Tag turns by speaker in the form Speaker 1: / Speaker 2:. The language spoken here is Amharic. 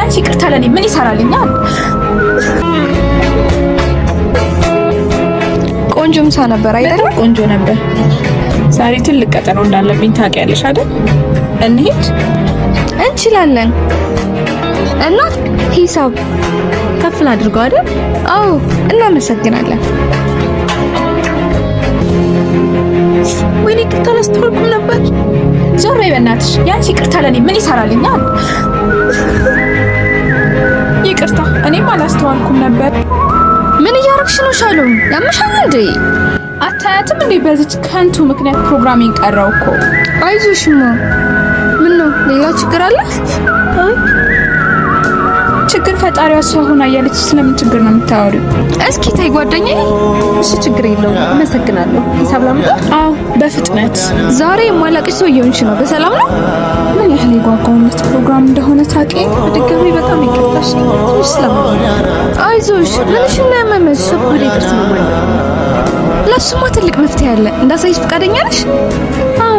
Speaker 1: ያንቺ ይቅርታ ለኔ ምን ይሰራልኛል?
Speaker 2: ቆንጆ ምሳ ነበር አይደል?
Speaker 1: ቆንጆ ነበር። ዛሬ ትልቅ ቀጠሮ እንዳለብኝ ታውቂያለሽ አይደል? እንሂድ።
Speaker 2: እንችላለን። እና ሂሳብ
Speaker 3: ከፍል አድርገው አይደል?
Speaker 2: አዎ፣ እናመሰግናለን።
Speaker 3: ወይኔ ይቅርታ አላስተዋልኩም ነበር።
Speaker 1: ዞር በይ በእናትሽ። ያንቺ ይቅርታ ለኔ ምን ይሰራልኛል? ይቅርታ፣ እኔም አላስተዋልኩም ነበር።
Speaker 2: ምን እያረግሽ ነው ሻሎም? ያምሻል እንዴ?
Speaker 1: አታያትም እንዴ? በዚች ከንቱ ምክንያት ፕሮግራሚንግ ቀረው እኮ።
Speaker 2: አይዞሽማ። ምን ነው ሌላ ችግር አለ?
Speaker 1: አይ ችግር ፈጣሪዋ እሷ ሆና እያለች ስለምን ችግር ነው የምታወሪው?
Speaker 2: እስኪ ተይ ጓደኛዬ።
Speaker 3: እሺ ችግር የለውም። አመሰግናለሁ። ሂሳብ ላምጣ?
Speaker 1: አዎ በፍጥነት።
Speaker 2: ዛሬ የማላቅሽ ሰው እየሆንሽ ነው። በሰላም ነው?
Speaker 1: ምን ያህል የጓጓውነት ፕሮግራም እንደሆነ ታውቂ?
Speaker 3: በድጋሚ በጣም ይቅርታሽ። ትንሽ ስለማወራ።
Speaker 2: አይዞሽ። ምንሽ ነው ያመመሽ?
Speaker 3: ወደ ጥርስ ነው ማለት።
Speaker 2: ለሱማ ትልቅ መፍትሄ አለ። እንዳሳይሽ ፈቃደኛ ነሽ?
Speaker 3: አዎ